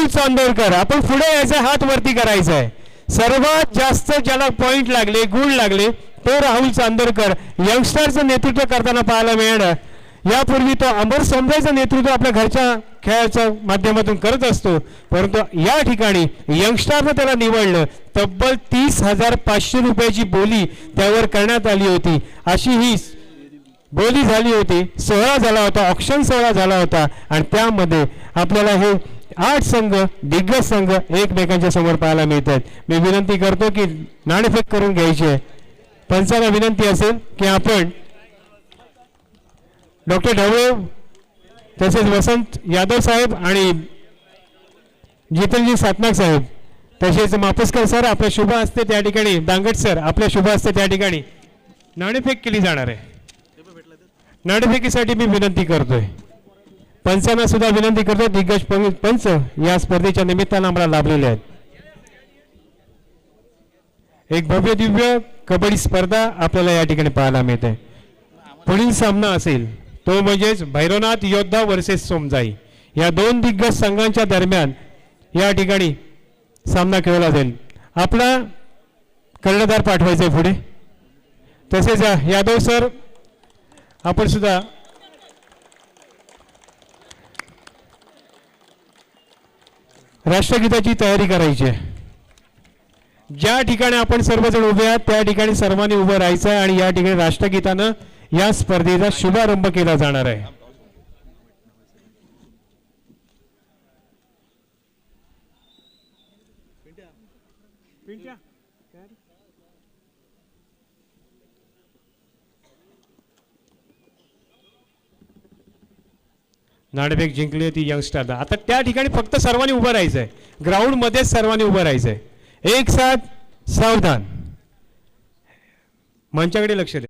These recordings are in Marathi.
चांदोरकर, आपण पुढे यायचा, हात वरती करायचा आहे. सर्वात जास्त ज्याला पॉइंट लागले, गुण लागले तो राहुल चांदोरकर यंगस्टरचं नेतृत्व करताना पाहायला मिळालं. यापूर्वी तो अमर समुदायाचं नेतृत्व आपल्या घरच्या खेळाच्या माध्यमातून करत असतो, परंतु या ठिकाणी यंगस्टरनं त्याला निवडलं. तब्बल 30,500 रुपयाची बोली त्यावर करण्यात आली होती. अशी ही बोली झाली होती. सोहळा झाला होता, ऑक्शन सोहळा झाला होता आणि त्यामध्ये आपल्याला हे 8 संघ, दिग्गज संघ एकमेकांच्या समोर पाहायला मिळतात. मी विनंती करतो की नाणेफेक करून घ्यायची आहे. पंचांना विनंती असेल की आपण डॉक्टर ढवळे तसेच वसंत यादव साहेब आणि जितेंद्रजी सातनाक साहेब तसेच मापुसकर सर आपल्या शुभ हस्ते त्या ठिकाणी, दांगट सर आपल्या शुभ हस्ते त्या ठिकाणी नाणेफेक केली जाणार आहे. नाणेफेकीसाठी मी विनंती करतोय, पंचांना सुद्धा विनंती करतो. दिग्गज पंच या स्पर्धेच्या निमित्तानं आम्हाला लाभलेले आहेत. एक भव्य दिव्य कबड्डी स्पर्धा आपल्याला या ठिकाणी पाहायला मिळते. पुढील सामना असेल तो म्हणजेच भैरवनाथ योद्धा वर्सेस सोमजाई. या दोन दिग्गज संघांच्या दरम्यान या ठिकाणी सामना खेळला जाईल. आपला कर्णधार पाठवायचा पुढे. तसेच यादव सर आपण सुद्धा राष्ट्रगीताची तयारी करायची आहे. ज्या ठिकाणी आपण सर्वजण उभे आहात त्या ठिकाणी सर्वांनी उभं राहायचं आहे आणि या ठिकाणी राष्ट्रगीतानं या स्पर्धेचा शुभारंभ केला जाणार आहे. नाणेफेक जिंकली ती यंगस्टर. आता त्या ठिकाणी फक्त सर्वांनी उभं राहायचं आहे. ग्राउंड मध्येच सर्वांनी उभं राहायचं आहे. एक साथ सावधान. मंचाकडे लक्ष द्या.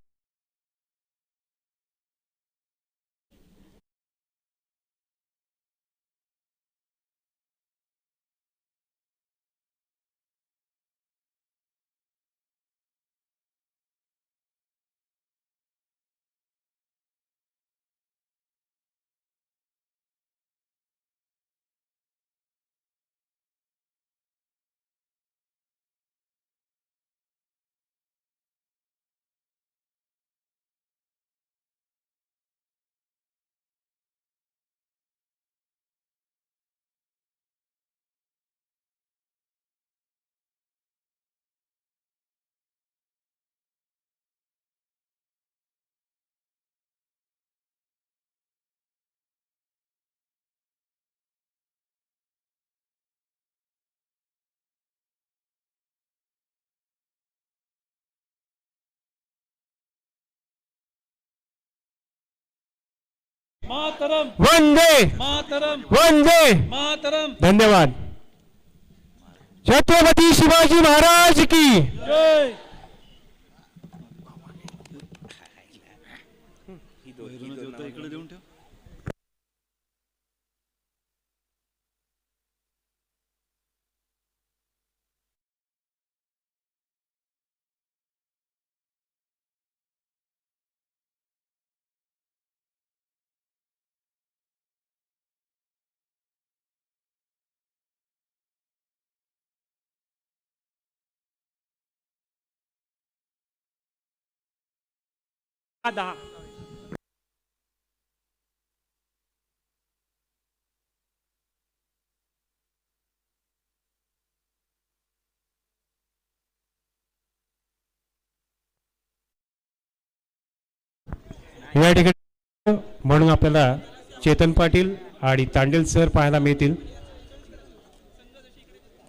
मातरम वंदे मातरम वंदे मातरम. धन्यवाद. छत्रपती शिवाजी महाराज की जय. इकडे देऊन ठेव. या ठिकाणी म्हणून आपल्याला चेतन पाटील आणि तांडेल सर पाहायला मिळतील.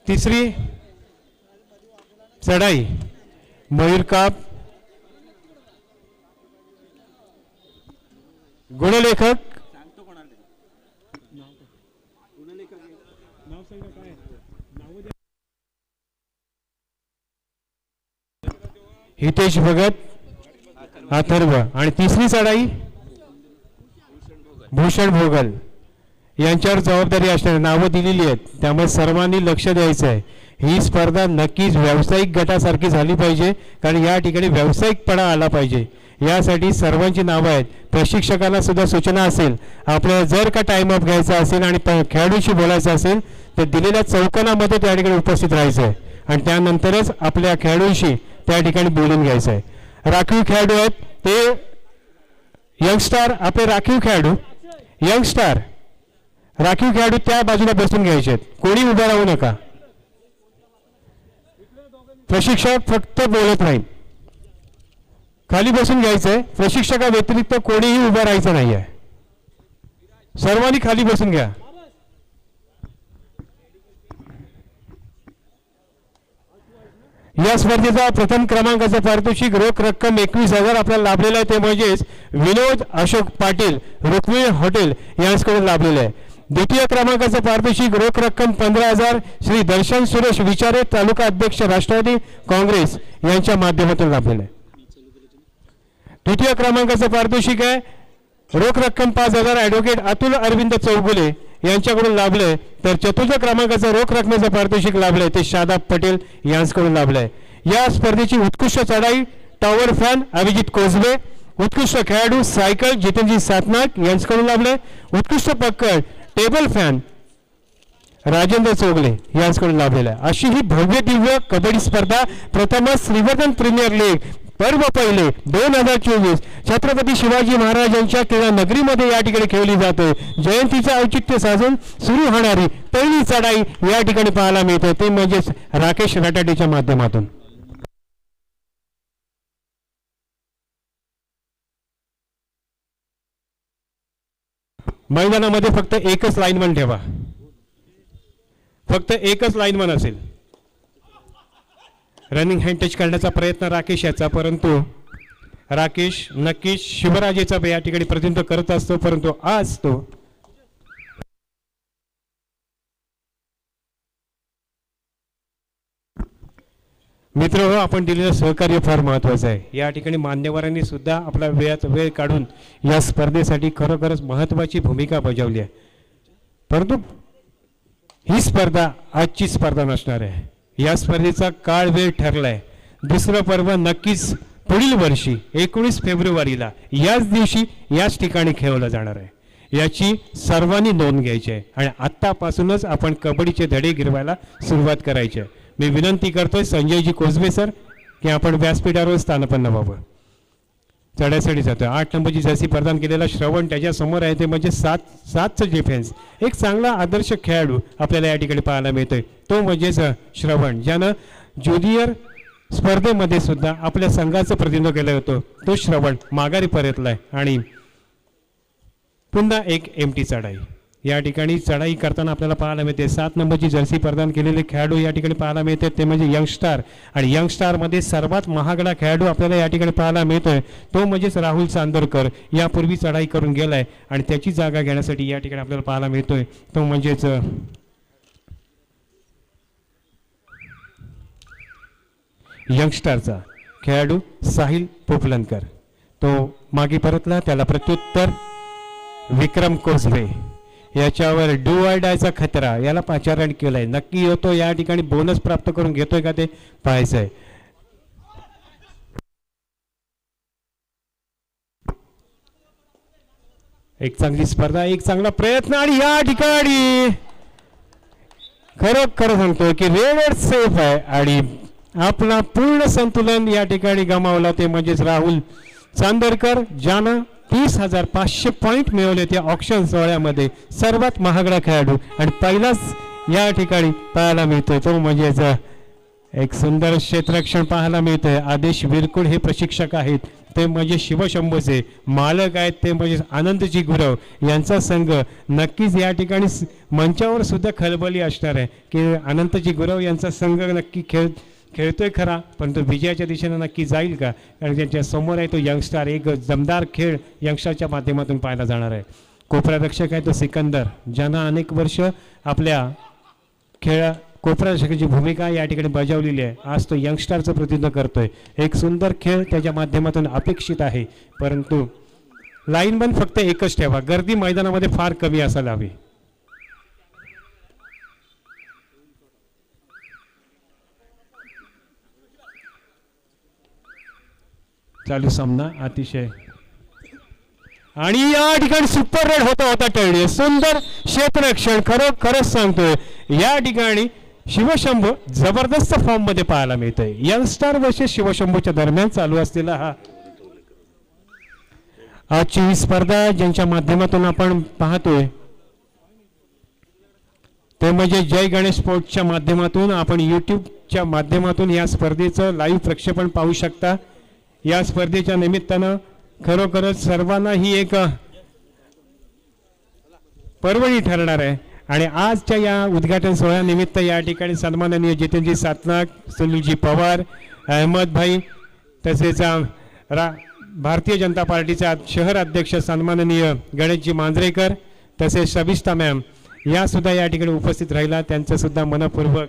तिसरी चढाई मयूर काप, गुणलेखक हितेश भगत अथर्व आणि तिसरी चढाई भूषण भोगल यांच्यावर जबाबदारी असणारी नावं दिलेली आहेत. त्यामुळे सर्वांनी लक्ष द्यायचं आहे. ही स्पर्धा नक्कीच व्यावसायिक गटासारखी झाली पाहिजे, कारण या ठिकाणी व्यावसायिकपणा आला पाहिजे. यासाठी सर्वांची नावं आहेत. प्रशिक्षकांना सुद्धा सूचना असेल, आपल्याला जर का टाइम अप घ्यायचा असेल आणि खेळाडूशी बोलायचं असेल तर दिलेल्या चौकोनामध्ये त्या ठिकाणी उपस्थित राहायचं आहे आणि त्यानंतरच आपल्या खेळाडूंशी त्या ठिकाणी बोलून घ्यायचं आहे. राखीव खेळाडू आहेत ते यंगस्टार, आपले राखीव खेळाडू यंगस्टार राखीव खेळाडू त्या बाजूला बसून घ्यायचे आहेत. कोणी उभं राहू नका. प्रशिक्षक फक्त बोलत राहील, खाली बसून घ्यायचंय. प्रशिक्षका व्यतिरिक्त कोणीही उभं राहायचं नाहीये. सर्वांनी खाली बसून घ्या. या स्पर्धेचा प्रथम क्रमांकाचा पारितोषिक रोख रक्कम 21,000 आपल्याला लाभलेला आहे. ते म्हणजेच विनोद अशोक पाटील रुक्मिणी हॉटेल यांच्याकडून लाभलेलं आहे. द्वितीय क्रमांकाचं पारितोषिक रोख रक्कम 15,000 श्री दर्शन सुरेश विचारे तालुका अध्यक्ष राष्ट्रवादी काँग्रेस यांच्या माध्यमातून लाभलेलं आहे. तृतीय क्रमांकाचं पारितोषिक आहे रोख रक्कम 5,000 ॲडव्होकेट अतुल अरविंद चौगुले यांच्याकडून लाभलंय. तर चतुर्थ क्रमांकाचं रोख रकमेचं पारितोषिक लाभलंय ते शादाब पटेल यांच्याकडून लाभलंय. या स्पर्धेची उत्कृष्ट चढाई टॉवर फॅन अभिजित कोजबे, उत्कृष्ट खेळाडू सायकल जितेंद्रजी सातनाक यांच्याकडून लाभलंय. उत्कृष्ट पकड टेबल फॅन राजेंद्र चौगले यांच्याकडून लाभलेला आहे. अशी ही भव्य दिव्य कबड्डी स्पर्धा प्रथमच श्रीवर्धन प्रीमियर लीग पर्व पहिले 2024 छत्रपती शिवाजी महाराजांच्या क्रीडा नगरीमध्ये या ठिकाणी खेळली जाते. जयंतीचं औचित्य साधून सुरू होणारी पहिली चढाई या ठिकाणी पाहायला मिळते ते म्हणजेच राकेश रटाटेच्या माध्यमातून. मैदानामध्ये फक्त एकच लाईनमन ठेवा, फक्त एकच लाईनमन असेल. रनिंग हँड टच करण्याचा प्रयत्न राकेश याचा, परंतु राकेश नक्कीच शिवराजेचा या ठिकाणी प्रतिनिधित्व करत असतो, परंतु आज तो मित्र आपण दिलेलं सहकार्य फार महत्वाचं आहे. या ठिकाणी मान्यवरांनी सुद्धा आपला वेळ काढून या स्पर्धेसाठी खरोखरच महत्वाची भूमिका बजावली आहे. परंतु ही स्पर्धा आजची स्पर्धा नसणार आहे. या स्पर्धेचा काळ वेळ ठरलाय. दुसरं पर्व नक्कीच पुढील वर्षी 19 फेब्रुवारीला याच दिवशी याच ठिकाणी खेळवलं जाणार आहे. याची सर्वांनी नोंद घ्यायची आहे आणि आत्तापासूनच आपण कबड्डीचे धडे गिरवायला सुरुवात करायची आहे. मी विनंती करतोय संजयजी कोजबे सर की आपण व्यासपीठावर स्थानपन्न व्हावं. चढ्यासाठी जातोय. 8 नंबरची जर्सी प्रदान केलेला श्रवण त्याच्या समोर आहे ते म्हणजे 7चं डिफेन्स. एक चांगला आदर्श खेळाडू आपल्याला या ठिकाणी पाहायला मिळतोय तो म्हणजेच श्रवण, ज्यानं ज्युनियर स्पर्धेमध्ये सुद्धा आपल्या संघाचं प्रतिनिधित्व केलं होतं. तो श्रवण माघारी परतलाय आणि पुन्हा एक एमटी चढाई या ठिकाणी चढाई करताना आपल्याला पाहायला मिळते. 7 नंबरची जर्सी प्रदान केलेले खेळाडू या ठिकाणी पाहायला मिळते ते म्हणजे यंगस्टार, आणि यंगस्टारमध्ये सर्वात महागडा खेळाडू आपल्याला या ठिकाणी पाहायला मिळतोय तो म्हणजेच राहुल चांदोरकर. यापूर्वी चढाई करून गेलाय आणि त्याची जागा घेण्यासाठी या ठिकाणी आपल्याला पाहायला मिळतोय तो म्हणजेच यंगस्टारचा खेळाडू साहिल पोपलनकर. तो मागे परतला. त्याला प्रत्युत्तर विक्रम कोसबे. याच्यावर डू ऑर डायचा खतरा, याला 5 रन केलाय. नक्की होतो या ठिकाणी बोनस प्राप्त करून घेतोय का ते पाहायचंय. एक चांगली स्पर्धा, एक चांगला प्रयत्न आणि या ठिकाणी खरं सांगतोय की रेड सेफ आहे आणि आपला पूर्ण संतुलन या ठिकाणी गमावला ते म्हणजेच राहुल चांदोरकर, ज्यानं 30,500 पॉईंट मिळवले त्या ऑक्शन सोहळ्यामध्ये. सर्वात महागडा खेळाडू आणि पहिलाच या ठिकाणी पाहायला मिळतोय तो म्हणजेच एक सुंदर क्षेत्ररक्षण पाहायला मिळतंय. आदेश विरकुड हे प्रशिक्षक आहेत ते म्हणजे शिवशंभूचे. मालक आहेत ते म्हणजे आनंदजी गुरव यांचा संघ. नक्कीच या ठिकाणी मंचावर सुद्धा खलबली असणार आहे की अनंतजी गुरव यांचा संघ नक्की खेळतोय खरा, परंतु विजयाच्या दिशेने नक्की जाईल का, कारण त्यांच्या समोर आहे तो यंगस्टार. एक दमदार खेळ यंगस्टारच्या माध्यमातून पाहायला जाणार आहे. कोपरारक्षक आहे तो सिकंदर, ज्यानं अनेक वर्ष आपल्या कोपरारक्षकाची भूमिका या ठिकाणी बजावलेली आहे. आज तो यंगस्टारचं प्रतिनिधित्व करतोय. एक सुंदर खेळ त्याच्या माध्यमातून अपेक्षित आहे, परंतु लाईनमन फक्त एकच ठेवा. गर्दी मैदानामध्ये फार कमी असायला हवी. चालू सामना अतिशय आणि या ठिकाणी सुपर रेड होता होता टळली सुंदर क्षेत्ररक्षण खरंच सांगतोय या ठिकाणी शिवशंभू जबरदस्त फॉर्म मध्ये पाहायला मिळतोय यंगस्टर वर्सेस शिवशंभूच्या दरम्यान चालू असलेला हा आजची ही स्पर्धा ज्यांच्या माध्यमातून आपण पाहतोय ते म्हणजे जय गणेश स्पोर्ट्सच्या माध्यमातून आपण युट्यूबच्या माध्यमातून या स्पर्धेचं लाईव्ह प्रक्षेपण पाहू शकता या स्पर्धेच्या निमित्तानं खरोखरच सर्वांना ही एक पर्वणी ठरणार आहे आणि आजच्या या उद्घाटन सोहळ्यानिमित्त या ठिकाणी सन्माननीय जितेंद्रजी सातनाक सुनीलजी पवार अहमद भाई तसेच भारतीय जनता पार्टीचे शहर अध्यक्ष सन्माननीय गणेशजी मांजरेकर तसेच शबिष्ता मॅम या सुद्धा या ठिकाणी उपस्थित राहिला त्यांचं सुद्धा मनपूर्वक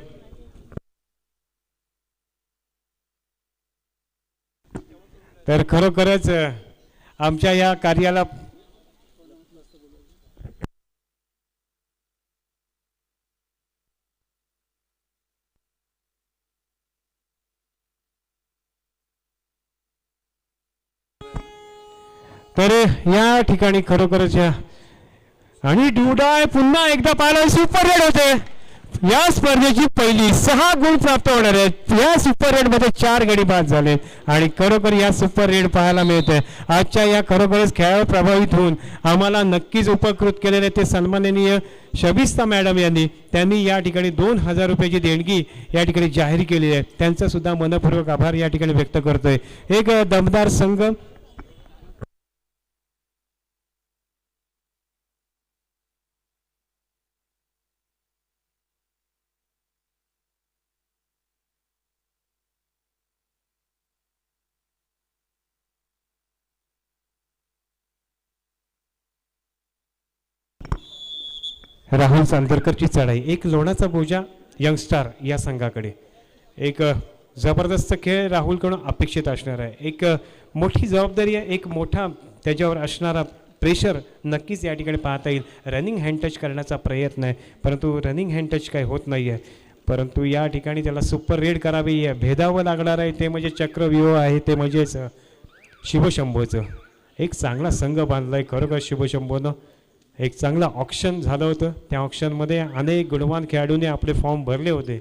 तर खरोखरच आमच्या या कार्याला तर या ठिकाणी खरोखरच आणि डुडाय पुन्हा एकदा पाहिलं सुपर रेड होते या स्पर्धेची पहिली 6 गुण प्राप्त होणार आहेत या सुपर रेड मध्ये 4 गडी बाद झाले आणि खरोखर या सुपर रेड पाहायला मिळते आजच्या या खरोखरच खेळावर प्रभावित होऊन आम्हाला नक्कीच उपकृत केलेले ते सन्माननीय शबिस्ता मॅडम त्यांनी या ठिकाणी 2000 रुपयाची देणगी या ठिकाणी जाहीर केली आहे त्यांचा सुद्धा मनपूर्वक आभार या ठिकाणी व्यक्त करतोय एक दमदार संघ राहुल चांदरकरची चढाई एक लोणाचा बोजा यंगस्टार या संघाकडे एक जबरदस्त खेळ राहुलकडून अपेक्षित असणार आहे एक मोठी जबाबदारी आहे एक मोठा त्याच्यावर असणारा प्रेशर नक्कीच या ठिकाणी पाहता येईल रनिंग हँड टच करण्याचा प्रयत्न आहे परंतु रनिंग हँड टच काही होत नाही आहे परंतु या ठिकाणी त्याला सुपर रेड करावी भेदावं लागणार आहे ते म्हणजे चक्रव्यूह आहे ते म्हणजेच शिवशंभूचं एक चांगला संघ बांधला आहे खरोखर शिवशंभूनं एक चांगला ऑक्शन झालं होतं त्या ऑक्शनमध्ये अनेक गुणवान खेळाडूंनी आपले फॉर्म भरले होते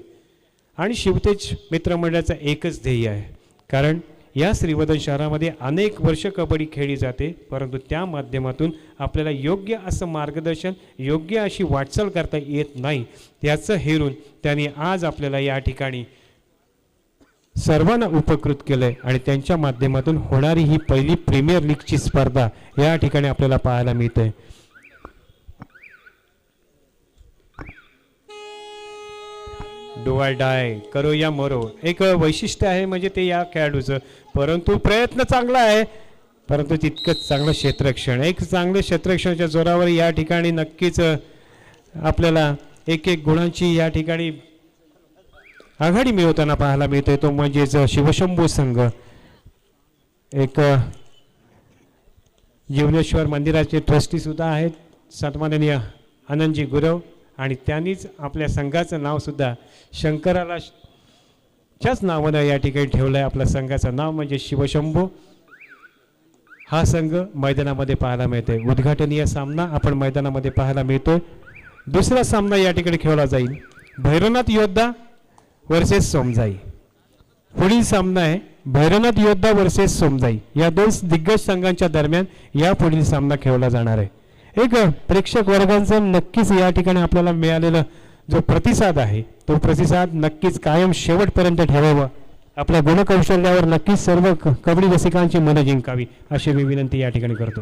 आणि शिवतेज मित्रमंडळाचं एकच ध्येय आहे कारण या श्रीवर्धन शहरामध्ये अनेक वर्ष कबड्डी खेळली जाते परंतु त्या माध्यमातून आपल्याला योग्य असं मार्गदर्शन योग्य अशी वाटचाल करता येत नाही त्याचं हेरून त्यांनी आज आपल्याला या ठिकाणी सर्वांना उपकृत केलंय आणि त्यांच्या माध्यमातून होणारी ही पहिली प्रीमियर लीगची स्पर्धा या ठिकाणी आपल्याला पाहायला मिळते डू आय डाय करो या मरो एक वैशिष्ट्य आहे म्हणजे ते या खेळाडूचं परंतु प्रयत्न चांगला आहे परंतु तितकंच चांगलं क्षेत्ररक्षण एक चांगलं क्षेत्ररक्षणाच्या जोरावर या ठिकाणी नक्कीच आपल्याला एक गुणांची या ठिकाणी आघाडी मिळवताना पाहायला मिळतोय तो म्हणजेच शिवशंभू संघ एक जीवनेश्वर मंदिराचे ट्रस्टी सुद्धा आहेत सन्माननीय आनंदजी गुरव आणि त्यांनीच आपल्या संघाचं नाव सुद्धा शंकराला च्याच नावानं या ठिकाणी ठेवलं आहे आपल्या संघाचं नाव म्हणजे शिवशंभू हा संघ मैदानामध्ये पाहायला मिळतोय उद्घाटनीय सामना आपण मैदानामध्ये पाहायला मिळतोय दुसरा सामना या ठिकाणी खेळला जाईल भैरवनाथ योद्धा वर्सेस सोमजाई पुढील सामना आहे भैरवनाथ योद्धा वर्सेस सोमजाई या दोन दिग्गज संघांच्या दरम्यान या पुढील सामना खेळला जाणार आहे एक प्रेक्षक वर्गांचा नक्कीच या ठिकाणी आपल्याला मिळालेला जो प्रतिसाद आहे तो प्रतिसाद नक्कीच कायम शेवटपर्यंत ठेवावा आपल्या गुणकौशल्यावर नक्कीच सर्व कबड्डी रसिकांची मनं जिंकावी अशी मी विनंती या ठिकाणी करतो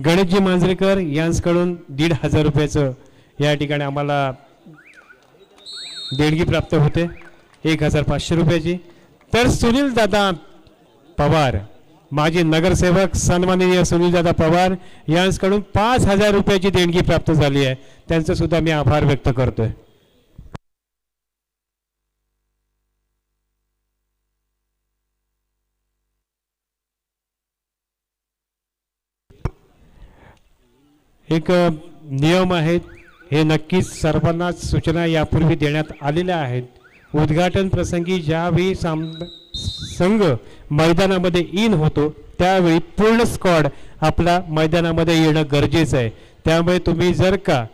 गणेशजी मांजरेकर यांच्याकडून 1,500 रुपयाचं या ठिकाणी आम्हाला देणगी प्राप्त होते 1,500 रुपयाची तर सुनील दादा पवार माजी नगरसेवक सन्माननीय सुनील दादा पवार यांच्याकडून 5,000 रुपयाची देणगी प्राप्त झाली आहे त्यांचं सुद्धा मी आभार व्यक्त करतोय एक नियम आहेत, हे नक्कीच सर्वांनाच सूचना यापूर्वी देण्यात आलेल्या आहेत. उद्घाटन प्रसंगी ज्यावेळी संघ मैदानामध्ये इन होतो त्यावेळी पूर्ण स्क्वॉड आपला मैदानामध्ये येणं गरजेचं आहे. त्यामुळे तुम्ही जर का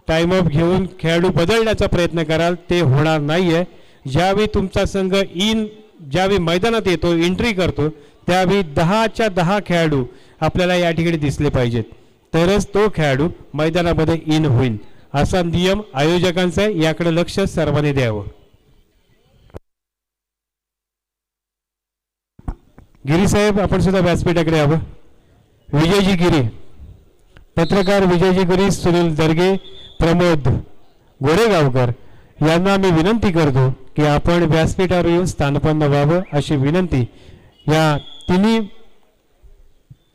टाइम ऑफ घेऊन खेळाडू बदलण्याचा प्रयत्न कराल ते होणार नाही आहे. ज्यावेळी तुमचा संघ ज्यावेळी मैदानात येतो, एंट्री करतो, त्यावेळी 10च्या 10 खेळाडू आपल्याला या ठिकाणी दिसले पाहिजेत, तरच तो खेळाडू मैदानामध्ये इन होईल. असा नियम आयोजकांचा आहे, याकडे लक्ष सर्वांनी द्यावं. गिरी साहेब आपण सुद्धा व्यासपीठाकडे यावं. विजयजी गिरी, पत्रकार विजयजी गिरी, सुनील दर्गे, प्रमोद गोरेगावकर यांना मी विनंती करतो की आपण व्यासपीठावर येऊन स्थानपन्न व्हावं अशी विनंती या तिन्ही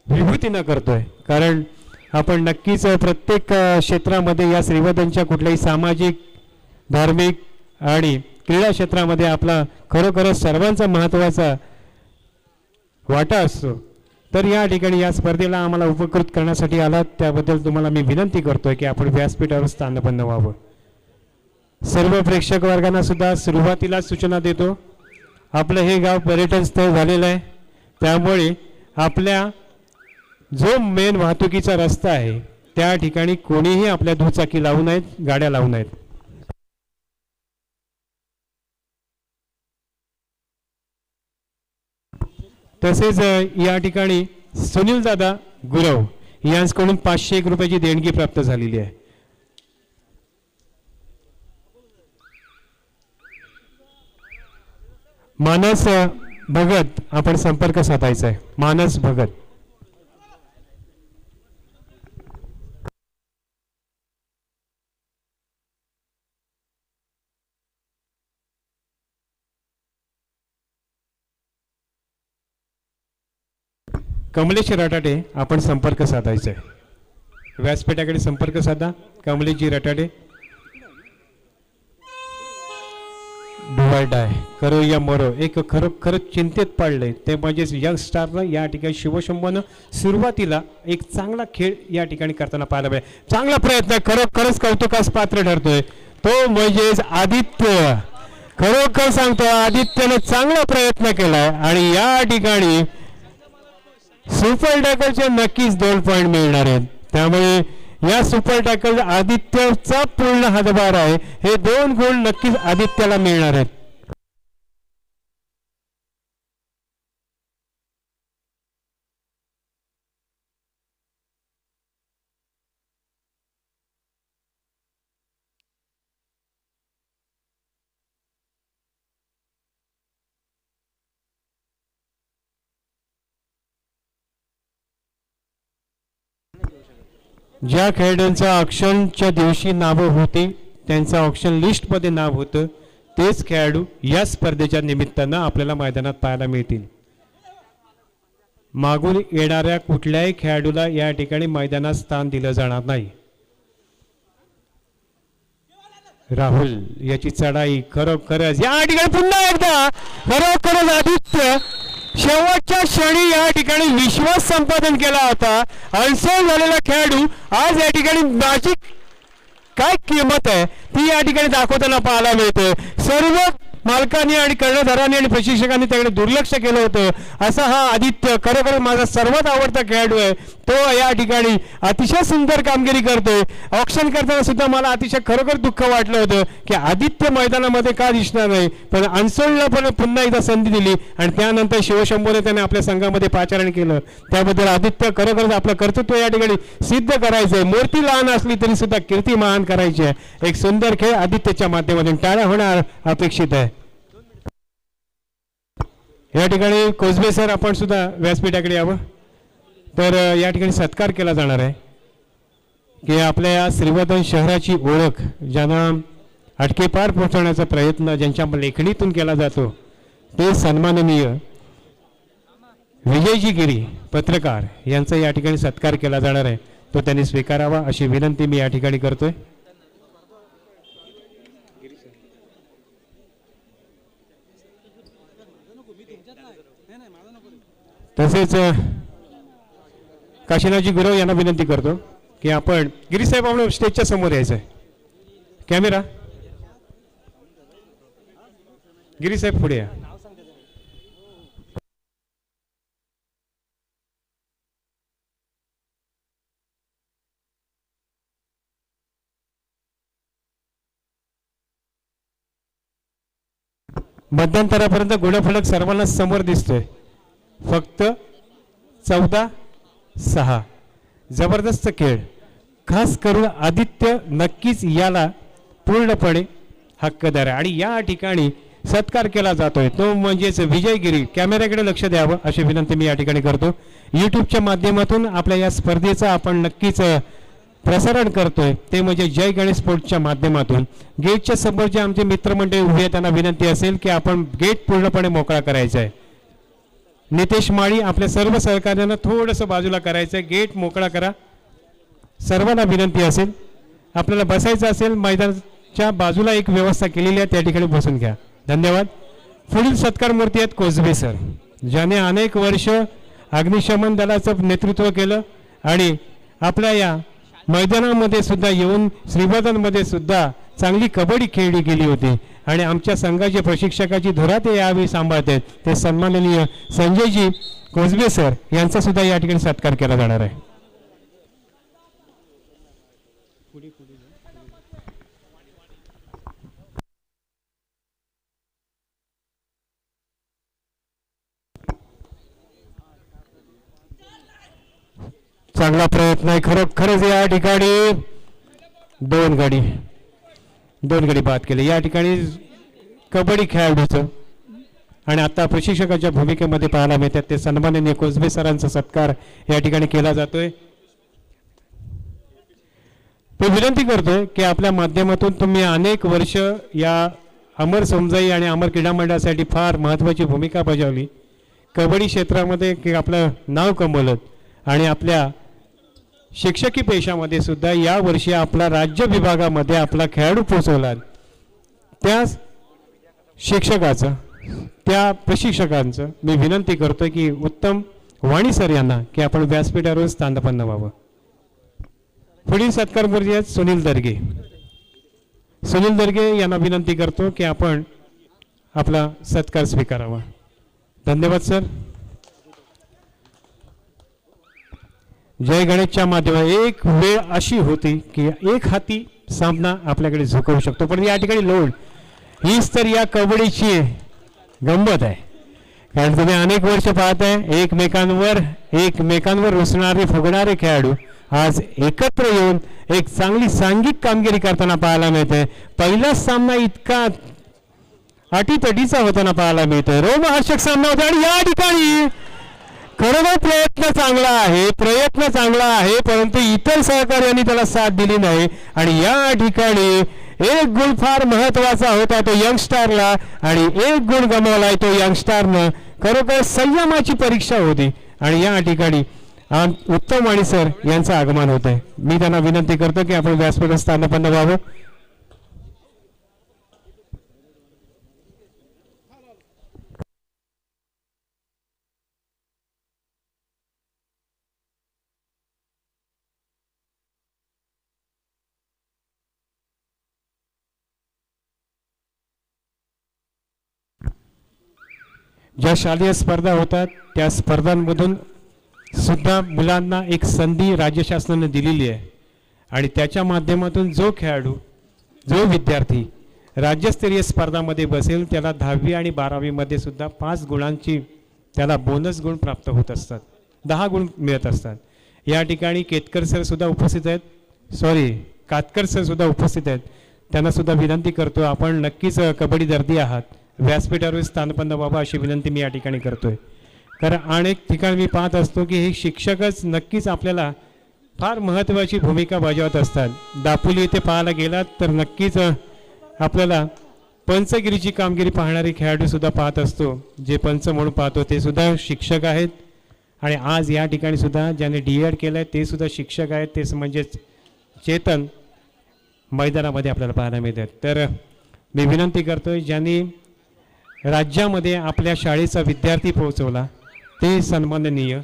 विभूतींना करतोय. कारण आपण नक्कीच प्रत्येक क्षेत्रामध्ये या श्रीवर्धनच्या कुठल्याही सामाजिक, धार्मिक आणि क्रीडा क्षेत्रामध्ये आपला खरोखरच सर्वांचा महत्त्वाचा वाटा असतो. तर या ठिकाणी या स्पर्धेला आम्हाला उपकृत करण्यासाठी आलात त्याबद्दल तुम्हाला मी विनंती करतोय की आपण व्यासपीठावर स्थानपन्न व्हावं. सर्व प्रेक्षक वर्गांना सुद्धा सुरुवातीला सूचना देतो, आपलं हे गाव पर्यटन स्थळ झालेलं आहे, त्यामुळे आपल्या जो मेन वाहतुकीचा रस्ता आहे त्या ठिकाणी कोणीही आपल्या दुचाकी लावू नयेत, गाड्या लावू नयेत. तसेच या ठिकाणी सुनील दादा गुरव यांच्याकडून 501 रुपयाची देणगी प्राप्त झालेली आहे. मानस भगत आपण संपर्क साधायचा आहे. मानस भगत, कमलेश रटाटे आपण संपर्क साधायचा आहे. व्यासपीठाकडे संपर्क साधा. कमलेशजी रटाटे, डुवाय करो या मरो, एक खरोखर चिंतेत पडले ते म्हणजेच यंग स्टारनं या ठिकाणी शिवशंभूनं सुरुवातीला एक चांगला खेळ या ठिकाणी करताना पाहायला मिळाला. चांगला प्रयत्न, खरोखरच कौतुकास पात्र ठरतोय तो म्हणजेच आदित्य. खरोखर सांगतो आदित्यने चांगला प्रयत्न केलाय आणि या ठिकाणी सुपर टॅकलचे नक्कीच 2 पॉइंट मिळणार आहेत. त्यामुळे या सुपर टॅकल आदित्यचा पूर्ण हातभार आहे. हे 2 गुण नक्कीच आदित्यला मिळणार आहेत. ज्या खेळाडूंचा ऑक्शनच्या दिवशी नावं होती त्यांचं ऑक्शन लिस्टमध्ये नाव होतं तेच खेळाडू या स्पर्धेच्या निमित्तानं आपल्याला मैदानात पाहायला मिळतील. मागून येणाऱ्या कुठल्याही खेळाडूला या ठिकाणी मैदानात स्थान दिलं जाणार नाही. राहुल याची चढाई खरोखरच या ठिकाणी पुन्हा एकदा खरोखरच आदित्य शेवटच्या क्षणी या ठिकाणी विश्वास संपादन केला होता. अनसोल झालेला खेळाडू आज या ठिकाणी माझी काय किंमत आहे ती या ठिकाणी दाखवताना पाहायला मिळते. सर्व मालकांनी आणि कर्णधारांनी आणि प्रशिक्षकांनी त्याकडे दुर्लक्ष केलं होतं. असा हा आदित्य खरोखर माझा सर्वात आवडता खेळाडू आहे. तो या ठिकाणी अतिशय सुंदर कामगिरी करतोय. ऑक्शन करताना सुद्धा मला अतिशय खरोखर दुःख वाटलं होतं की आदित्य मैदानामध्ये का दिसणार नाही, पण अनसोलला पण पुन्हा एकदा संधी दिली आणि त्यानंतर शिवशंभूने त्याने आपल्या संघामध्ये पाचारण केलं. त्याबद्दल आदित्य खरोखरच आपलं कर्तृत्व या ठिकाणी सिद्ध करायचंय. मूर्ती लहान असली तरी सुद्धा कीर्ती महान करायची आहे. एक सुंदर खेळ आदित्यच्या माध्यमातून टाळ्या होणार अपेक्षित आहे. या ठिकाणी कोसबे सर आपण सुद्धा व्यासपीठाकडे यावं. तर या ठिकाणी सत्कार केला जाणार आहे की आपल्या या श्रीवर्धन शहराची ओळख ज्यांना अटकेपार पोहोचवण्याचा प्रयत्न ज्यांच्या लेखणीतून केला जातो ते सन्माननीय विजयजी गिरी पत्रकार यांचा या ठिकाणी सत्कार केला जाणार आहे. तो त्यांनी स्वीकारावा अशी विनंती मी या ठिकाणी करतोय. तसेच काशीनाथजी गुरव यांना विनंती करतो की आपण गिरीसाहेब आपण स्टेजच्या समोर यायचं आहे. कॅमेरा गिरीसाहेब पुढे या. मध्यंतरापर्यंत गुणफलक सर्वांना समोर दिसतोय. फक्त 14-6 जबरदस्त खेळ. खास करून आदित्य नक्कीच याला पूर्णपणे हक्कदार आहे आणि या ठिकाणी सत्कार केला जातोय तो म्हणजेच विजयगिरी. कॅमेऱ्याकडे लक्ष द्यावं अशी विनंती मी या ठिकाणी करतो. यूट्यूबच्या माध्यमातून आपल्या या स्पर्धेचं आपण नक्कीच प्रसारण करतोय ते म्हणजे जय गणेश स्पोर्ट्सच्या माध्यमातून. गेटच्या समोर जे आमचे मित्रमंडळी उभे आहेत त्यांना विनंती असेल की आपण गेट पूर्णपणे मोकळा करायचा आहे. नितेश माळी आपल्या सर्व सहकार्यांना थोडंसं बाजूला करायचं आहे. गेट मोकळा करा. सर्वांना विनंती असेल आपल्याला बसायचं असेल मैदानाच्या बाजूला एक व्यवस्था केलेली आहे त्या ठिकाणी बसून घ्या. धन्यवाद. पुढील सत्कार मूर्ती आहेत कोजबे सर ज्याने अनेक वर्ष अग्निशमन दलाचं नेतृत्व केलं आणि आपल्या या मैदानामध्ये सुद्धा येऊन श्रीवर्धनमध्ये सुद्धा चांगली कबड्डी खेळली गेली होती आणि आमच्या संघाचे प्रशिक्षकाची धुरा ते यावेळी सांभाळत आहेत ते सन्माननीय संजयजी कोजबे सर यांचा सुद्धा या ठिकाणी सत्कार केला जाणार आहे. चांगला प्रयत्न आहे खरंच या ठिकाणी दोन गडी बाद केले या ठिकाणी कबड्डी खेळाडूचं आणि आता प्रशिक्षकाच्या भूमिकेमध्ये पाहायला मिळतात ते सन्माननीय कोजबे सरांचा सत्कार या ठिकाणी केला जातोय. तो विनंती करतोय की आपल्या माध्यमातून तुम्ही अनेक वर्ष या अमर समजाई आणि अमर क्रीडा मंडळासाठी फार महत्त्वाची भूमिका बजावली. कबड्डी क्षेत्रामध्ये आपलं नाव कमवलं आणि आपल्या शिक्षकी पेशामध्ये सुद्धा या वर्षी आपला राज्य विभागामध्ये आपला खेळाडू पोहोचवला. त्या शिक्षकाचं त्या प्रशिक्षकांचं मी विनंती करतोय की उत्तम वाणी सर यांना की आपण व्यासपीठावर स्थानपन्न व्हावं. पुढील सत्कार मूर्ती आहेत सुनील दर्गे यांना विनंती करतो की आपण आपला सत्कार स्वीकारावा. धन्यवाद सर. जय गणेशच्या माध्यमात एक वेळ अशी होती की एक हाती सामना आपल्याकडे झुकवू शकतो पण या ठिकाणी लोड हीच तर या कबड्डीची गंमत आहे. कारण तुम्ही अनेक वर्ष पाहताय एकमेकांवर रुसणारे फुगणारे खेळाडू आज एकत्र येऊन एक चांगली सांघिक कामगिरी करताना पाहायला मिळते. पहिलाच सामना इतका अटीतटीचा होताना पाहायला मिळतोय. रोमहर्षक सामना होता आणि या ठिकाणी खरोखर प्रयत्न चांगला आहे परंतु इतर सहकार्यांनी त्याला साथ दिली नाही आणि या ठिकाणी एक गुण फार महत्वाचा होता तो यंगस्टारला आणि एक गुण गमावलाय तो यंगस्टारनं. खरोखर संयमाची परीक्षा होती आणि या ठिकाणी उत्तम वाणी सर यांचं आगमन होत आहे. मी त्यांना विनंती करतो की आपण व्यासपीठावर स्थानपन्न व्हावं. ज्या शालेय स्पर्धा होतात त्या स्पर्धांमधून सुद्धा मुलांना एक संधी राज्य शासनाने दिलेली आहे आणि त्याच्या माध्यमातून जो खेळाडू जो विद्यार्थी राज्यस्तरीय स्पर्धामध्ये बसेल त्याला 10वी आणि 12वी मध्ये सुद्धा 5 गुणांची त्याला बोनस गुण प्राप्त होत असतात. 10 गुण मिळत असतात. या ठिकाणी कातकर सर सुद्धा उपस्थित आहेत. त्यांना सुद्धा विनंती करतो आपण नक्कीच कबड्डी दर्दी आहात व्यासपीठावर स्थानपन्न व्हावं अशी विनंती मी या ठिकाणी करतोय. कारण अनेक ठिकाणी मी पाहत असतो की हे शिक्षकच नक्कीच आपल्याला फार महत्त्वाची भूमिका बजावत असतात. दापोली येथे पाहायला गेलात तर नक्कीच आपल्याला पंचगिरीची कामगिरी पाहणारे खेळाडू सुद्धा पाहत असतो. जे पंच म्हणून पाहतो ते सुद्धा शिक्षक आहेत आणि आज या ठिकाणी सुद्धा ज्याने D.Ed केलं आहे ते सुद्धा शिक्षक आहेत. ते म्हणजेच चेतन मैदानामध्ये आपल्याला पाहायला मिळतात. तर मी विनंती करतोय ज्यांनी राज्यामध्ये आपल्या शाळेचा विद्यार्थी पोहोचवला ते सन्माननीय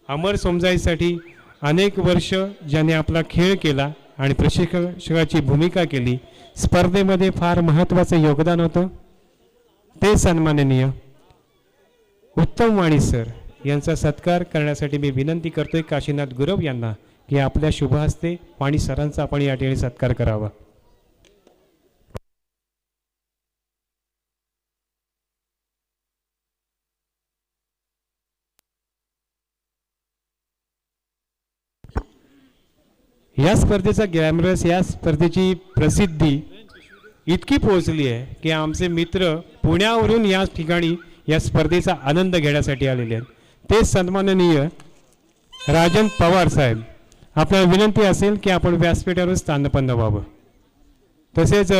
अमर समजाईसाठी अनेक वर्ष ज्याने आपला खेळ केला आणि प्रशिक्षकाची भूमिका केली, स्पर्धेमध्ये फार महत्त्वाचं योगदान होतं, ते सन्माननीय उत्तम वाणी सर यांचा सत्कार करण्यासाठी मी विनंती करतोय काशीनाथ गुरव यांना की आपल्या शुभ हस्ते वाणी सरांचा आपण या ठिकाणी सत्कार करावा. या स्पर्धेचा ग्लॅमरस, या स्पर्धेची प्रसिद्धी इतकी पोहोचली आहे की आमचे मित्र पुण्यावरून या ठिकाणी या स्पर्धेचा आनंद घेण्यासाठी आलेले आहेत. ते सन्माननीय राजन पवार साहेब, आपल्याला विनंती असेल की आपण व्यासपीठावर स्थानपन्न व्हावं. तसेच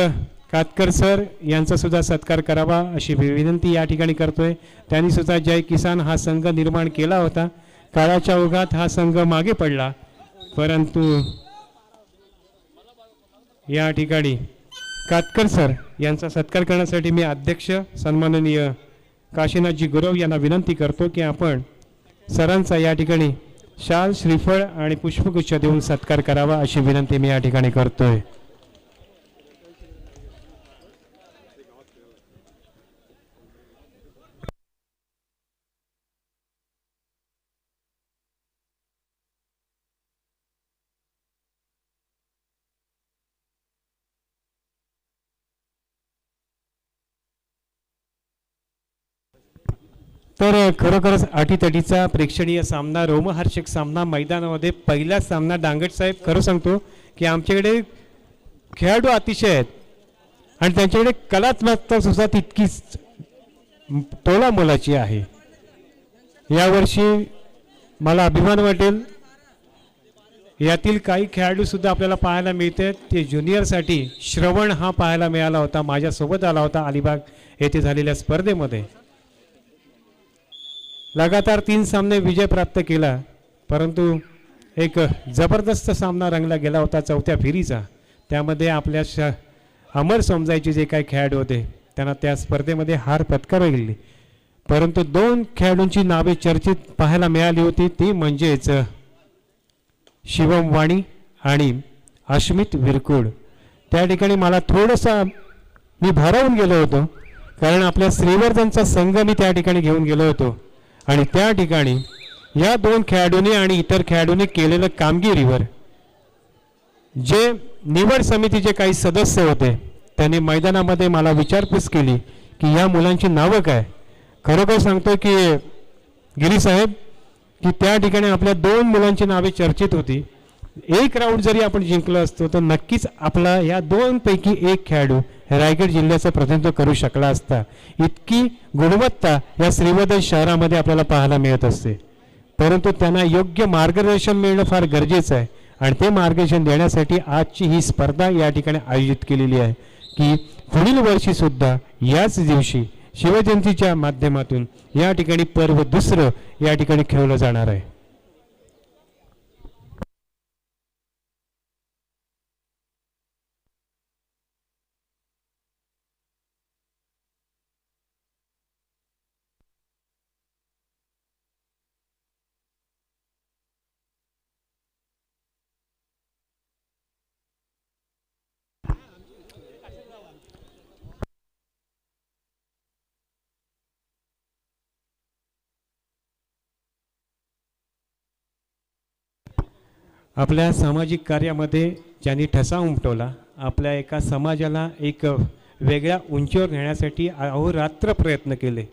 कातकर सर यांचा सुद्धा सत्कार करावा अशी विनंती या ठिकाणी करतोय. त्यांनी सुद्धा जय किसान हा संघ निर्माण केला होता. काळाच्या ओघात हा संघ मागे पडला, परंतु या ठिकाणी कातकर सर यांचा सत्कार करण्यासाठी मी अध्यक्ष सन्माननीय काशीनाथजी गुरव यांना विनंती करतो की आपण सरांचा या ठिकाणी शाल, श्रीफळ आणि पुष्पगुच्छ देऊन सत्कार करावा अशी विनंती मी या ठिकाणी करतोय. तर खरोखरच अटीतटीचा प्रेक्षणीय सामना, रोमहर्षक सामना मैदानामध्ये पहिला सामना. डांगट साहेब, खरं सांगतो की आमच्याकडे खेळाडू अतिशय आहेत आणि त्यांच्याकडे कलात्मकता सुद्धा तितकीच तोला मोलाची आहे. यावर्षी मला अभिमान वाटेल, यातील काही खेळाडू सुद्धा आपल्याला पाहायला मिळतात. ते ज्युनियरसाठी श्रवण हा पाहायला मिळाला होता, माझ्यासोबत आला होता अलिबाग येथे झालेल्या स्पर्धेमध्ये. लगातार 3 सामने विजय प्राप्त केला, परंतु एक जबरदस्त सामना रंगला गेला होता चौथ्या फेरीचा. त्यामध्ये आपल्या अमर समजायचे जे काही खेळाडू होते त्यांना त्या स्पर्धेमध्ये हार पत्करली. परंतु 2 खेळाडूंची नावे चर्चेत पाहायला मिळाली होती, ती म्हणजेच शिवम वाणी आणि अश्मित विरकुड. त्या ठिकाणी मला थोडंसं मी भारावून गेलो होतो, कारण आपल्या श्रीवर्धनचा संघ मी त्या ठिकाणी घेऊन गेलो होतो आणि त्या ठिकाणी या 2 खेळाडूंनी आणि इतर खेळाडूंनी केलेल्या कामगिरीवर जे निवड समितीचे काही सदस्य होते त्यांनी मैदानामध्ये मला विचारपूस केली की या मुलांची नावं काय. खरोखर सांगतो की गिरी साहेब की त्या ठिकाणी आपल्या 2 मुलांची नावे चर्चेत होती. एक राऊंड जरी आपण जिंकलो असतो तर नक्कीच आपला या 2 पैकी एक खेळाडू रायगड जिल्ह्याचं प्रतिनिधित्व करू शकला असता. इतकी गुणवत्ता या श्रीवर्धन शहरामध्ये आपल्याला पाहायला मिळत असते, परंतु त्यांना योग्य मार्गदर्शन मिळणं फार गरजेचं आहे आणि ते मार्गदर्शन देण्यासाठी आजची ही स्पर्धा या ठिकाणी आयोजित केलेली आहे की पुढील वर्षी सुद्धा याच दिवशी शिवजयंतीच्या माध्यमातून या ठिकाणी पर्व दुसरं या ठिकाणी खेळलं जाणार आहे. आपल्या सामाजिक कार्यामध्ये ज्यांनी ठसा उमटवला, आपल्या एका समाजाला एक वेगळ्या उंचीवर नेण्यासाठी अहोरात्र प्रयत्न केले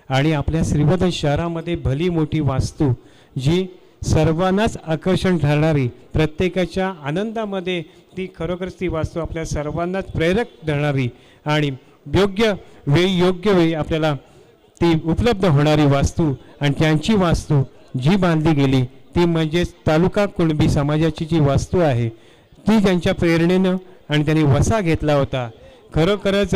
आणि आपल्या श्रीवर्धन शहरामध्ये भली मोठी वास्तू जी सर्वांनाच आकर्षण ठरणारी, प्रत्येकाच्या आनंदामध्ये ती खरोखरच ती वास्तू आपल्या सर्वांनाच प्रेरक ठरणारी आणि योग्य वेळी आपल्याला ती उपलब्ध होणारी वास्तू आणि त्यांची वास्तू जी बांधली गेली ती म्हणजेच तालुका कुणबी समाजाची जी वास्तू आहे ती त्यांच्या प्रेरणेनं आणि त्यांनी वसा घेतला होता. खरोखरच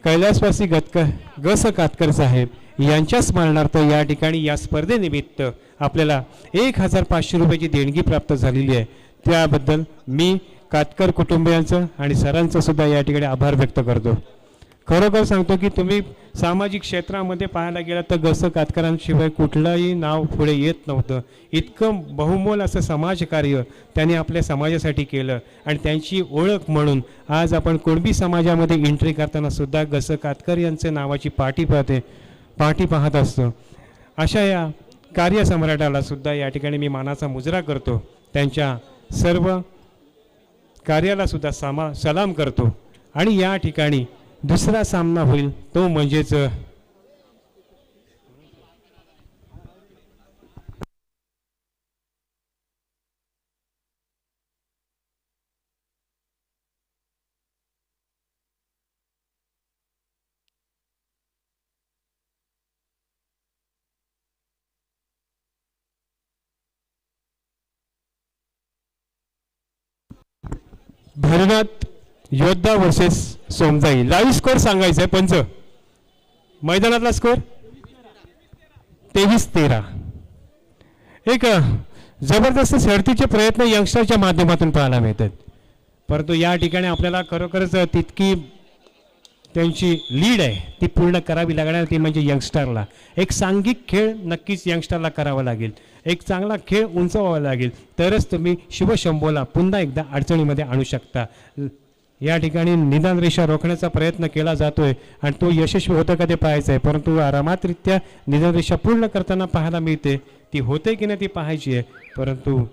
कैलासवासी गस कातकर साहेब यांच्या स्मरणार्थ या ठिकाणी या स्पर्धेनिमित्त आपल्याला 1500 रुपयाची देणगी प्राप्त झालेली आहे. त्याबद्दल मी कातकर कुटुंबियांचं आणि सरांचं सुद्धा या ठिकाणी आभार व्यक्त करतो. खरोखर सांगतो की तुम्ही सामाजिक क्षेत्रामध्ये पाहायला गेलात तर ग. स. कातकरांशिवाय कुठलंही नाव पुढे येत नव्हतं. इतकं बहुमोल असं समाजकार्य त्यांनी आपल्या समाजासाठी केलं आणि त्यांची ओळख म्हणून आज आपण कुणबी समाजामध्ये एंट्री करताना सुद्धा ग. स. कातकर यांच्या नावाची पाठी पाहत असतो. अशा या कार्यसम्राटाला सुद्धा या ठिकाणी मी मानाचा मुजरा करतो. त्यांच्या सर्व कार्याला सुद्धा सलाम करतो. आणि या ठिकाणी दुसरा सामना होईल तो म्हणजेच भैरवनाथ योद्धा वर्सेस सोमजाई. लाईव्ह स्कोर सांगायचा आहे पंच. मैदानातला स्कोर 23-13. एक जबरदस्त शर्तीचे प्रयत्न यंगस्टरच्या माध्यमातून पाहायला मिळतात. परंतु या ठिकाणी आपल्याला खरोखरच तितकी त्यांची लीड आहे ती पूर्ण करावी लागणार. ती म्हणजे यंगस्टरला एक सांघिक खेळ नक्कीच यंगस्टरला करावा लागेल. एक चांगला खेळ उंचवावा लागेल तरच तुम्ही शिवशंभोला पुन्हा एकदा अडचणीमध्ये आणू शकता. या ठिकाणी निदान रेषा रोखण्याचा प्रयत्न केला जातोय आणि तो यशस्वी होतं का ते पाहायचं आहे. परंतु आरामातरित्या निदान रेषा पूर्ण करताना पाहायला मिळते. ती होते की नाही ती पाहायची आहे. परंतु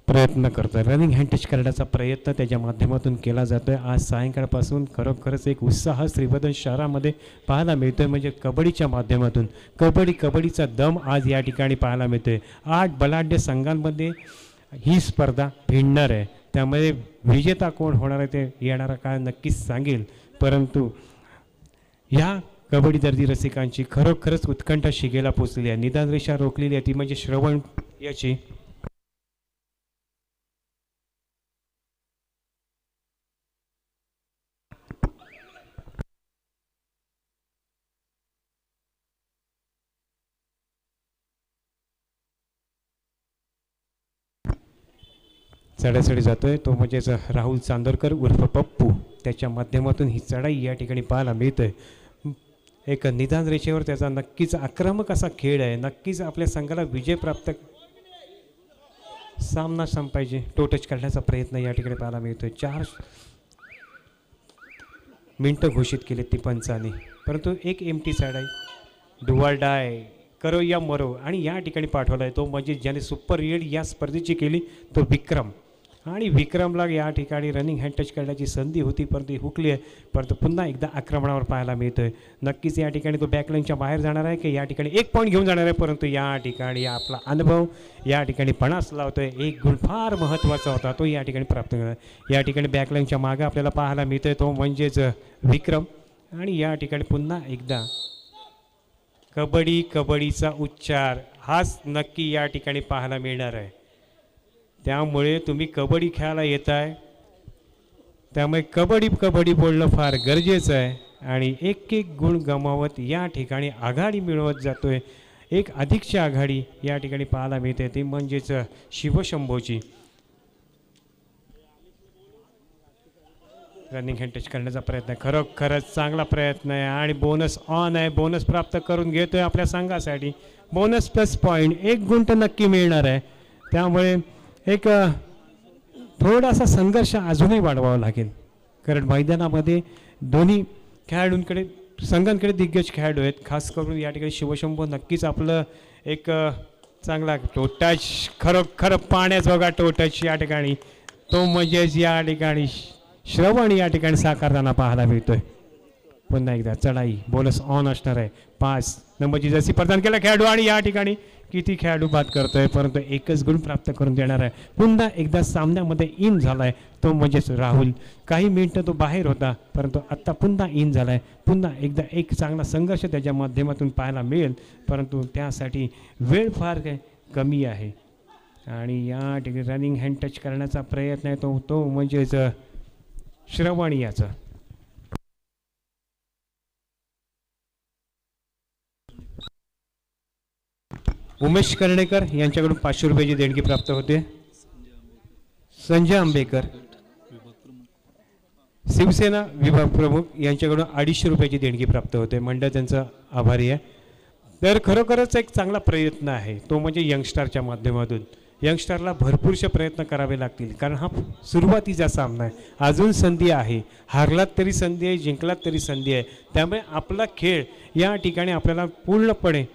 प्रयत्न करतोय. रनिंग हँड टच करण्याचा प्रयत्न त्याच्या माध्यमातून केला जातोय. आज सायंकाळपासून खरोखरच एक उत्साह श्रीवर्धन शहरामध्ये पाहायला मिळतोय. म्हणजे कबड्डीच्या माध्यमातून कबड्डीचा दम आज या ठिकाणी पाहायला मिळतोय. 8 बलाढ्य संघांमध्ये ही स्पर्धा भिडणार आहे. त्यामध्ये विजेता कोण होणार आहे ते येणारा काळ नक्कीच सांगेल. परंतु ह्या कबड्डी दर्दी रसिकांची खरोखरच उत्कंठा शिगेला पोचलेली आहे. निदान रेषा रोखलेली आहे ती म्हणजे श्रवण याची. चढाचढी जातोय तो म्हणजेच राहुल चांदोरकर उर्फ पप्पू. त्याच्या माध्यमातून ही चढाई या ठिकाणी पाहायला मिळतोय. एक निदान रेषेवर त्याचा नक्कीच आक्रमक असा खेळ आहे. नक्कीच आपल्या संघाला विजय प्राप्त सामना संपायचे टो टच करण्याचा प्रयत्न या ठिकाणी पाहायला मिळतोय. 4 मिनटं घोषित केलेत ती पंचाने. परंतु एक एमटी चढाई डुवाल डाय करो या मरो आणि या ठिकाणी पाठवला आहे तो म्हणजे ज्याने सुपर रीड या स्पर्धेची केली तो विक्रम. आणि विक्रमला या ठिकाणी रनिंग हँड टच करण्याची संधी होती परंतु हुकली आहे. परंतु पुन्हा एकदा आक्रमणावर पाहायला मिळतं आहे. नक्कीच या ठिकाणी तो बॅकलाईनच्या बाहेर जाणार आहे की या ठिकाणी 1 पॉईंट घेऊन जाणार आहे. परंतु या ठिकाणी आपला अनुभव या ठिकाणी पणास लावतो आहे. एक गुण फार महत्त्वाचा होता तो या ठिकाणी प्राप्त करणार. या ठिकाणी बॅकलाईनच्या मागे आपल्याला पाहायला मिळतं आहे तो म्हणजेच विक्रम. आणि या ठिकाणी पुन्हा एकदा कबड्डीचा उच्चार हाच नक्की या ठिकाणी पाहायला मिळणार आहे. त्यामुळे तुम्ही कबड्डी खेळायला येत आहे त्यामुळे कबड्डी बोलणं फार गरजेचं आहे. आणि एक गुण गमावत या ठिकाणी आघाडी मिळवत जातोय. एक अधिकची आघाडी या ठिकाणी पाहायला मिळते ती म्हणजेच शिवशंभोची. रनिंग हँड टच करण्याचा प्रयत्न खरोखरच चांगला प्रयत्न आहे आणि बोनस ऑन आहे. बोनस प्राप्त करून घेतोय आपल्या संघासाठी. बोनस प्लस पॉईंट 1 गुण तर नक्की मिळणार आहे. त्यामुळे एक थोडासा संघर्ष अजूनही वाढवावा लागेल कारण मैदानामध्ये दोन्ही संघांकडे दिग्गज खेळाडू आहेत. खास करून या ठिकाणी शिवशंभो नक्कीच आपलं एक चांगला टोटच खरं पाण्याजोगा टोटच या ठिकाणी तो म्हणजेच या ठिकाणी श्रवण या ठिकाणी साकारताना पाहायला मिळतोय. पुन्हा एकदा चढाई बोनस ऑन असणार आहे. 5 नंबरची जर्सी प्रदान केला खेळाडू आणि या ठिकाणी किती खेळाडू बाद करतोय परंतु 1च गुण प्राप्त करून देणार आहे. पुन्हा एकदा सामन्यामध्ये इन झालाय तो म्हणजेच राहुल. काही मिनिटं तो बाहेर होता परंतु आत्ता पुन्हा इन झालाय. पुन्हा एकदा एक चांगला संघर्ष त्याच्या माध्यमातून पाहायला मिळेल परंतु त्यासाठी वेळ फार कमी आहे. आणि या ठिकाणी रनिंग हँड टच करण्याचा प्रयत्न आहे तो म्हणजेच श्रवण याचा. उमेश कर्णेकर यांच्याकडून 500 रुपयाची देणगी प्राप्त होते. संजय आंबेकर शिवसेना विभाग प्रमुख यांच्याकडून 250 रुपयाची देणगी प्राप्त होते. मंडळ त्यांचा आभारी आहे. तर खरोखरच एक चांगला प्रयत्न आहे तो म्हणजे यंगस्टारच्या माध्यमातून. यंगस्टारला भरपूरसे प्रयत्न करावे लागतील कारण हा सुरुवातीचा सामना आहे. अजून संधी आहे. हारलात तरी संधी आहे, जिंकलात तरी संधी आहे. त्यामुळे आपला खेळ या ठिकाणी आपल्याला पूर्णपणे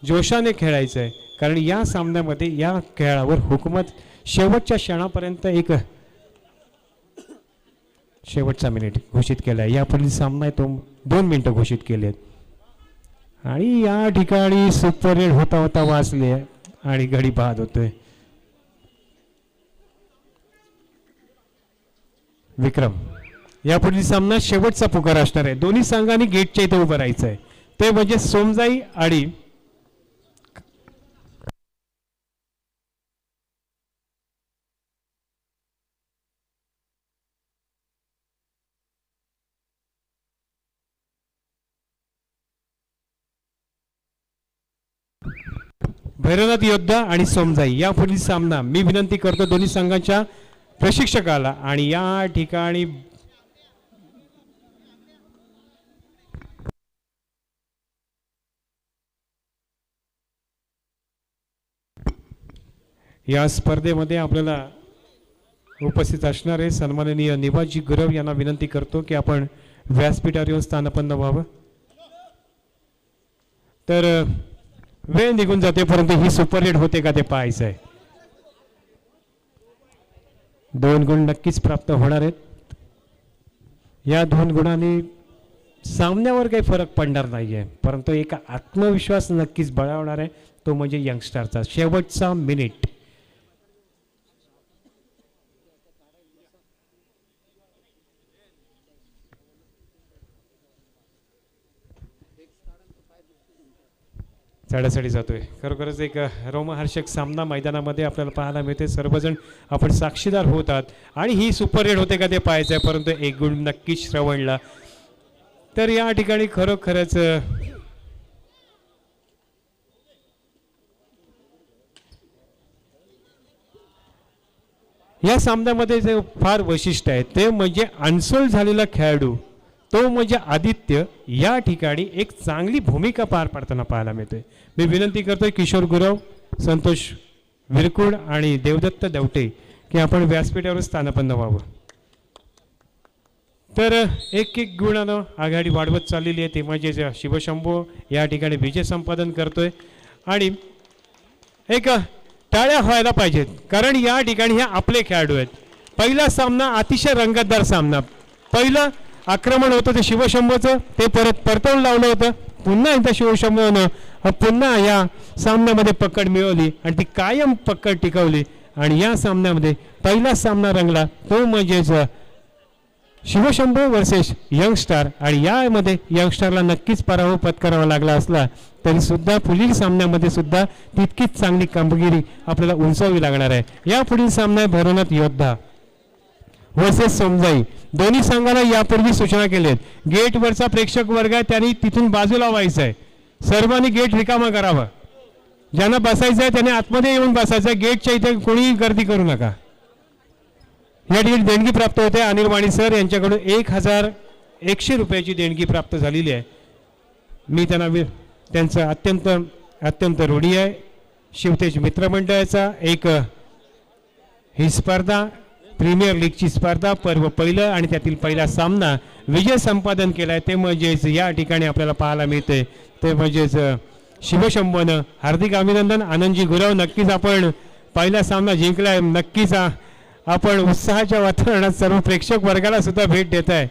जोशाने खेळायचं आहे कारण या सामन्यामध्ये या खेळावर हुकूमत शेवटच्या क्षणापर्यंत एक शेवटचा मिनिट घोषित केला आहे. यापुढील सामना आहे तो 2 मिनिटं घोषित केले आहेत आणि या ठिकाणी सुपर रेड होता होता वाचले आणि घडी बाद होतोय. विक्रम यापुढील सामना शेवटचा पुकार असणार आहे. दोन्ही संघांनी गेटच्या इथे उभं राहायचं आहे ते म्हणजे सोमजाई आणि भैरवनाथ योद्धा आणि सोमजाई यापुढील सामना मी विनंती करतो दोन्ही संघांच्या प्रशिक्षकाला आणि या ठिकाणी या स्पर्धेमध्ये आपल्याला उपस्थित असणारे सन्माननीय निवाजी गुरव यांना विनंती करतो की आपण व्यासपीठावर येऊन स्थानापन्न व्हावं. तर वेळ निघून जाते परंतु ही सुपर रेड होते का ते पाहायचं आहे. 2 गुण नक्कीच प्राप्त होणार आहेत. या 2 गुणांनी सामन्यावर काही फरक पडणार नाही आहे परंतु एक आत्मविश्वास नक्कीच बळावणार आहे तो म्हणजे यंगस्टारचा शेवटचा मिनिट. चढासाठी जातोय. खरोखरच एक रोमहर्षक सामना मैदानामध्ये आपल्याला पाहायला मिळते. सर्वजण आपण साक्षीदार होतात आणि ही सुपर रेड होते का ते पाहायचं आहे परंतु 1 गुण नक्कीच श्रवणला. तर या ठिकाणी खरोखरच या सामन्यामध्ये जे फार वैशिष्ट्य आहे ते म्हणजे अनसोल्ड झालेला खेळाडू तो म्हणजे आदित्य या ठिकाणी एक चांगली भूमिका पार पाडताना पाहायला मिळतोय. मी विनंती करतोय किशोर गुरव, संतोष विरकुड आणि देवदत्त दवटे की आपण व्यासपीठावर स्थानापन्न व्हावं. तर 1-1 गुणानं आघाडी वाढवत चाललेली आहे. ते म्हणजे शिवशंभो या ठिकाणी विजय संपादन करतोय आणि एक टाळ्या व्हायला पाहिजेत कारण या ठिकाणी हे आपले खेळाडू आहेत. पहिला सामना अतिशय रंगतदार सामना. पहिलं आक्रमण होतं ते शिवशंभोचं ते परत परतवून लावलं होतं. पुन्हा एकदा शिवशंभोनं पुन्हा या सामन्यामध्ये पकड मिळवली आणि ती कायम पकड टिकवली आणि या सामन्यामध्ये पहिला सामना रंगला तो म्हणजेच शिवशंभो वर्सेस यंगस्टार आणि यामध्ये यंगस्टारला नक्कीच पराभव पत्करावा लागला असला तरी सुद्धा पुढील सामन्यामध्ये सुद्धा तितकीच चांगली कामगिरी आपल्याला उंचावी लागणार आहे. या पुढील सामना भैरवनाथ योद्धा वर्सेस सोमजाई. दोन्ही संघाला यापूर्वी सूचना केल्यात. गेटवरचा प्रेक्षक वर्ग आहे त्यांनी तिथून बाजूला व्हायचं आहे. सर्वांनी गेट रिकामा करावं. ज्यांना बसायचं आहे त्याने आतमध्ये येऊन बसायचं आहे. गेटच्या इथे कोणीही गर्दी करू नका. या ठिकाणी देणगी प्राप्त होते. अनिल वाणी सर यांच्याकडून 1100 रुपयाची देणगी प्राप्त झालेली आहे. मी त्यांचं अत्यंत रूढी आहे. शिवतेज मित्रमंडळाचा एक ही स्पर्धा प्रीमियर लीगची स्पर्धा पर्व पहिलं आणि त्यातील पहिला सामना विजय संपादन केला आहे ते म्हणजेच या ठिकाणी आपल्याला पाहायला मिळते ते म्हणजेच शिवशंभोनं. हार्दिक अभिनंदन आनंदजी गुरव. नक्कीच आपण पहिला सामना जिंकला आहे. नक्कीच आपण उत्साहाच्या वातावरणात सर्व प्रेक्षक वर्गाला सुद्धा भेट देत आहे.